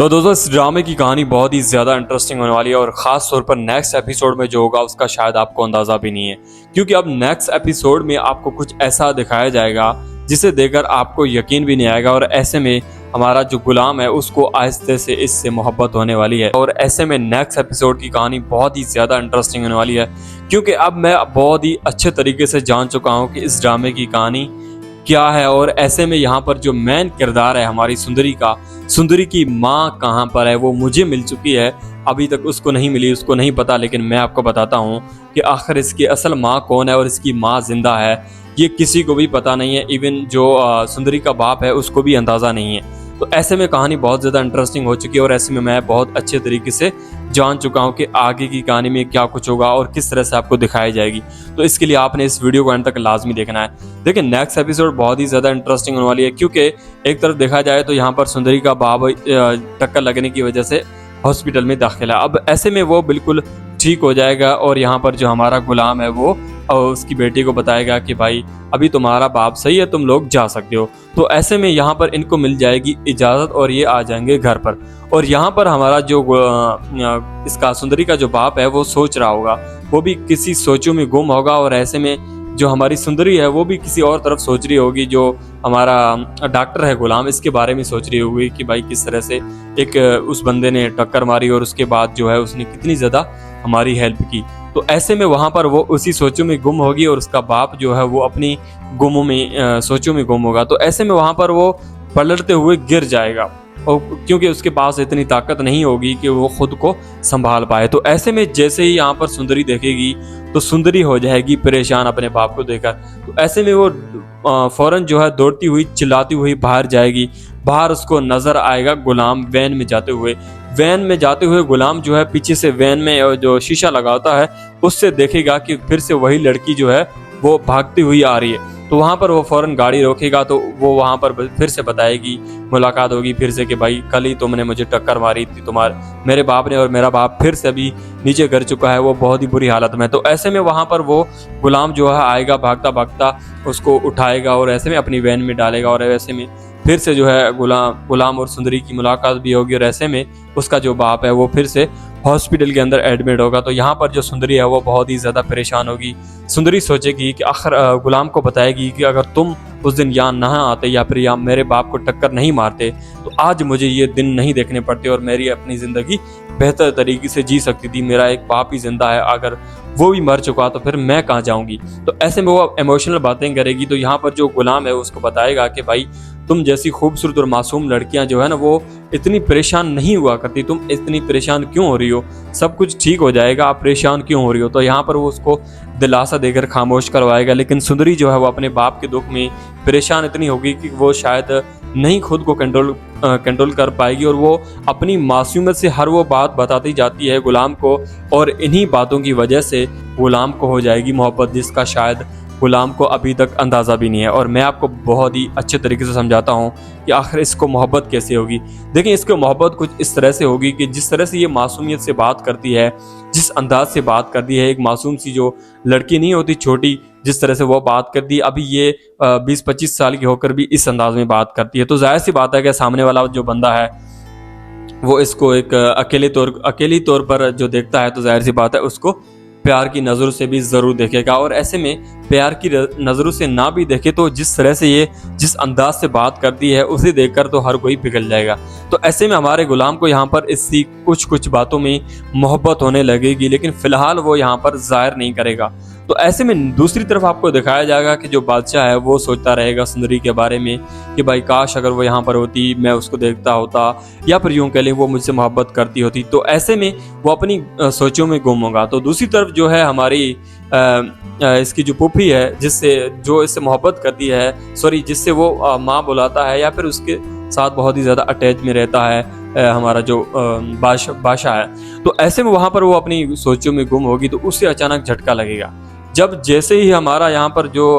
तो दोस्तों इस ड्रामे की कहानी बहुत ही ज़्यादा इंटरेस्टिंग होने वाली है और ख़ास तौर पर नेक्स्ट एपिसोड में जो होगा उसका शायद आपको अंदाज़ा भी नहीं है, क्योंकि अब नेक्स्ट एपिसोड में आपको कुछ ऐसा दिखाया जाएगा जिसे देखकर आपको यकीन भी नहीं आएगा। और ऐसे में हमारा जो गुलाम है उसको आहिस्ते से इससे मोहब्बत होने वाली है। और ऐसे में नेक्स्ट एपिसोड की कहानी बहुत ही ज़्यादा इंटरेस्टिंग होने वाली है, क्योंकि अब मैं बहुत ही अच्छे तरीके से जान चुका हूँ कि इस ड्रामे की कहानी क्या है। और ऐसे में यहाँ पर जो मेन किरदार है हमारी सुंदरी की माँ कहाँ पर है वो मुझे मिल चुकी है। अभी तक उसको नहीं मिली, उसको नहीं पता, लेकिन मैं आपको बताता हूँ कि आखिर इसकी असल माँ कौन है और इसकी माँ जिंदा है ये किसी को भी पता नहीं है। इवन जो सुंदरी का बाप है उसको भी अंदाज़ा नहीं है। तो ऐसे में कहानी बहुत ज़्यादा इंटरेस्टिंग हो चुकी है और ऐसे में मैं बहुत अच्छे तरीके से जान चुका हूँ कि आगे की कहानी में क्या कुछ होगा और किस तरह से आपको दिखाई जाएगी। तो इसके लिए आपने इस वीडियो को अंत तक लाजमी देखना है। देखिए नेक्स्ट एपिसोड बहुत ही ज़्यादा इंटरेस्टिंग होने वाली है, क्योंकि एक तरफ देखा जाए तो यहाँ पर सुंदरी का बाप टक्कर लगने की वजह से हॉस्पिटल में दाखिला। अब ऐसे में वो बिल्कुल ठीक हो जाएगा और यहाँ पर जो हमारा गुलाम है वो उसकी बेटी को बताएगा कि भाई अभी तुम्हारा बाप सही है, तुम लोग जा सकते हो। तो ऐसे में यहाँ पर इनको मिल जाएगी इजाज़त और ये आ जाएंगे घर पर। और यहाँ पर हमारा जो इसका सुंदरी का जो बाप है वो सोच रहा होगा, वो भी किसी सोचों में गुम होगा। और ऐसे में जो हमारी सुंदरी है वो भी किसी और तरफ सोच रही होगी, जो हमारा डॉक्टर है गुलाम इसके बारे में सोच रही होगी कि भाई किस तरह से एक उस बंदे ने टक्कर मारी और उसके बाद जो है उसने कितनी ज़्यादा हमारी हेल्प की। तो ऐसे में वहाँ पर वो उसी सोचों में गुम होगी और उसका बाप जो है वो अपनी गुमों में सोचों में गुम होगा। तो ऐसे में वहाँ पर वो पलटते हुए गिर जाएगा, और क्योंकि उसके पास इतनी ताकत नहीं होगी कि वो खुद को संभाल पाए। तो ऐसे में जैसे ही यहाँ पर सुंदरी देखेगी तो सुंदरी हो जाएगी परेशान अपने बाप को देखकर। तो ऐसे में वो फौरन जो है दौड़ती हुई चिल्लाती हुई बाहर जाएगी। बाहर उसको नजर आएगा गुलाम वैन में जाते हुए गुलाम जो है पीछे से वैन में जो शीशा लगा होता है उससे देखेगा कि फिर से वही लड़की जो है वो भागती हुई आ रही है। तो वहाँ पर वो फौरन गाड़ी रोकेगा, तो वो वहाँ पर फिर से बताएगी, मुलाकात होगी फिर से कि भाई कल ही तुमने मुझे टक्कर मारी थी मेरे बाप ने, और मेरा बाप फिर से अभी नीचे गिर चुका है, वो बहुत ही बुरी हालत में। तो ऐसे में वहाँ पर वो गुलाम जो है आएगा भागता भागता, उसको उठाएगा और ऐसे में अपनी वैन में डालेगा। और ऐसे में फिर से जो है गुलाम और सुंदरी की मुलाकात भी होगी और ऐसे में उसका जो बाप है वो फिर से हॉस्पिटल के अंदर एडमिट होगा। तो यहाँ पर जो सुंदरी है वो बहुत ही ज़्यादा परेशान होगी। सुंदरी सोचेगी कि आखिर गुलाम को बताएगी कि अगर तुम उस दिन यहाँ ना आते या फिर यहाँ मेरे बाप को टक्कर नहीं मारते तो आज मुझे ये दिन नहीं देखने पड़ते और मेरी अपनी ज़िंदगी बेहतर तरीके से जी सकती थी। मेरा एक बाप ही जिंदा है, अगर वो भी मर चुका तो फिर मैं कहाँ जाऊँगी। तो ऐसे में वो इमोशनल बातें करेगी। तो यहाँ पर जो गुलाम है उसको बताएगा कि भाई तुम जैसी खूबसूरत और मासूम लड़कियां जो है ना वो इतनी परेशान नहीं हुआ करती, तुम इतनी परेशान क्यों हो रही हो, सब कुछ ठीक हो जाएगा, आप परेशान क्यों हो रही हो। तो यहाँ पर वो उसको दिलासा देकर खामोश करवाएगा। लेकिन सुंदरी जो है वो अपने बाप के दुख में परेशान इतनी होगी कि वो शायद नहीं खुद को कंट्रोल कर पाएगी और वो अपनी मासूमियत से हर वो बात बताती जाती है गुलाम को, और इन्हीं बातों की वजह से गुलाम को हो जाएगी मोहब्बत, जिसका शायद गुलाम को अभी तक अंदाज़ा भी नहीं है। और मैं आपको बहुत ही अच्छे तरीके से समझाता हूँ कि आखिर इसको मोहब्बत कैसे होगी। देखिए इसको मोहब्बत कुछ इस तरह से होगी कि जिस तरह से ये मासूमियत से बात करती है, जिस अंदाज से बात करती है, एक मासूम सी जो लड़की नहीं होती छोटी, जिस तरह से वो बात करती है, अभी ये 20-25 साल की होकर भी इस अंदाज में बात करती है। तो जाहिर सी बात है कि सामने वाला जो बंदा है वो इसको एक अकेली तौर पर जो देखता है, तो जाहिर सी बात है उसको प्यार की नज़रों से भी ज़रूर देखेगा। और ऐसे में प्यार की नज़रों से ना भी देखे तो जिस तरह से ये जिस अंदाज से बात करती है उसे देखकर तो हर कोई पिघल जाएगा। तो ऐसे में हमारे गुलाम को यहाँ पर इसकी कुछ बातों में मोहब्बत होने लगेगी, लेकिन फ़िलहाल वो यहाँ पर ज़ाहिर नहीं करेगा। तो ऐसे में दूसरी तरफ आपको दिखाया जाएगा कि जो बादशाह है वो सोचता रहेगा सुंदरी के बारे में कि भाई काश अगर वो यहाँ पर होती, मैं उसको देखता होता, या फिर यूँ कह लें वो मुझसे मोहब्बत करती होती। तो ऐसे में वो अपनी सोचों में गुम होगा। तो दूसरी तरफ जो है हमारी इसकी जो पुप्पी है जो इससे मोहब्बत करती है, जिससे वो माँ बुलाता है या फिर उसके साथ बहुत ही ज़्यादा अटैच में रहता है हमारा जो बादशाह है। तो ऐसे में वहाँ पर वो अपनी सोचों में गुम होगी। तो उससे अचानक झटका लगेगा, जब जैसे ही हमारा यहाँ पर जो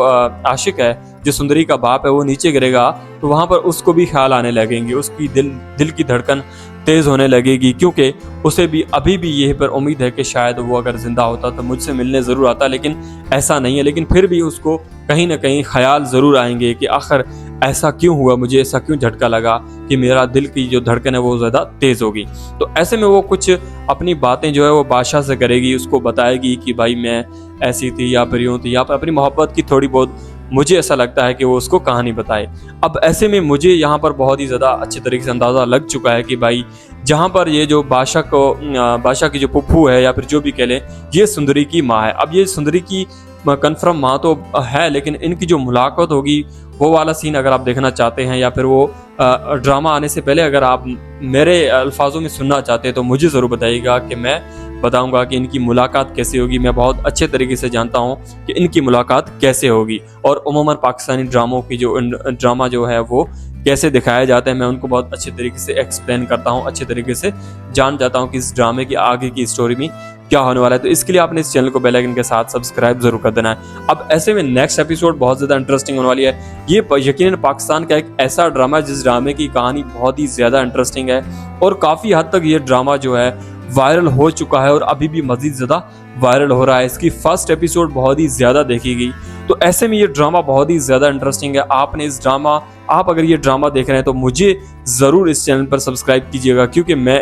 आशिक है, जो सुंदरी का बाप है, वो नीचे गिरेगा तो वहाँ पर उसको भी ख्याल आने लगेंगे, उसकी दिल की धड़कन तेज़ होने लगेगी, क्योंकि उसे भी अभी भी यही पर उम्मीद है कि शायद वो अगर ज़िंदा होता तो मुझसे मिलने ज़रूर आता, लेकिन ऐसा नहीं है। लेकिन फिर भी उसको कहीं ना कहीं ख्याल ज़रूर आएंगे कि आखिर ऐसा क्यों हुआ, मुझे ऐसा क्यों झटका लगा कि मेरा दिल की जो धड़कन है वो ज़्यादा तेज़ होगी। तो ऐसे में वो कुछ अपनी बातें जो है वो बादशाह से करेगी, उसको बताएगी कि भाई मैं ऐसी थी या फिर यूँ थी, या फिर अपनी मोहब्बत की थोड़ी बहुत मुझे ऐसा लगता है कि वो उसको कहानी बताए। अब ऐसे में मुझे यहाँ पर बहुत ही ज़्यादा अच्छे तरीके से अंदाज़ा लग चुका है कि भाई जहाँ पर ये जो बादशाह की जो पुप्पू है या फिर जो भी कह लें, ये सुंदरी की माँ है। अब ये सुंदरी की कन्फर्म माँ तो है, लेकिन इनकी जो मुलाकात होगी वो वाला सीन अगर आप देखना चाहते हैं या फिर वो ड्रामा आने से पहले अगर आप मेरे अल्फाजों में सुनना चाहते हैं तो मुझे ज़रूर बताइएगा कि मैं बताऊंगा कि इनकी मुलाकात कैसे होगी। मैं बहुत अच्छे तरीके से जानता हूं कि इनकी मुलाकात कैसे होगी, और उमूमन पाकिस्तानी ड्रामों की जो ड्रामा जो है वो कैसे दिखाया जाता है मैं उनको बहुत अच्छे तरीके से एक्सप्लेन करता हूं, अच्छे तरीके से जान जाता हूं कि इस ड्रामे की आगे की स्टोरी में क्या होने वाला है। तो इसके लिए आपने इस चैनल को बेल आइकन के साथ सब्सक्राइब जरूर कर देना है। अब ऐसे में नेक्स्ट एपिसोड बहुत ज़्यादा इंटरेस्टिंग होने वाली है। ये यकीनन पाकिस्तान का एक ऐसा ड्रामा है जिस ड्रामे की कहानी बहुत ही ज़्यादा इंटरेस्टिंग है, और काफ़ी हद तक ये ड्रामा जो है वायरल हो चुका है और अभी भी मज़ीद ज़्यादा वायरल हो रहा है। इसकी फर्स्ट एपिसोड बहुत ही ज़्यादा देखी गई। तो ऐसे में ये ड्रामा बहुत ही ज़्यादा इंटरेस्टिंग है। आप अगर ये ड्रामा देख रहे हैं तो मुझे ज़रूर इस चैनल पर सब्सक्राइब कीजिएगा, क्योंकि मैं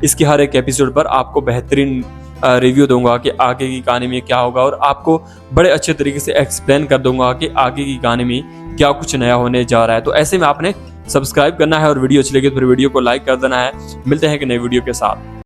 इसके हर एक एपिसोड पर आपको बेहतरीन रिव्यू दूंगा कि आगे की कहानी में क्या होगा, और आपको बड़े अच्छे तरीके से एक्सप्लेन कर दूंगा कि आगे की कहानी में क्या कुछ नया होने जा रहा है। तो ऐसे में आपने सब्सक्राइब करना है, और वीडियो अच्छी लगी तो फिर वीडियो को लाइक कर देना है। मिलते हैं कि नई वीडियो के साथ।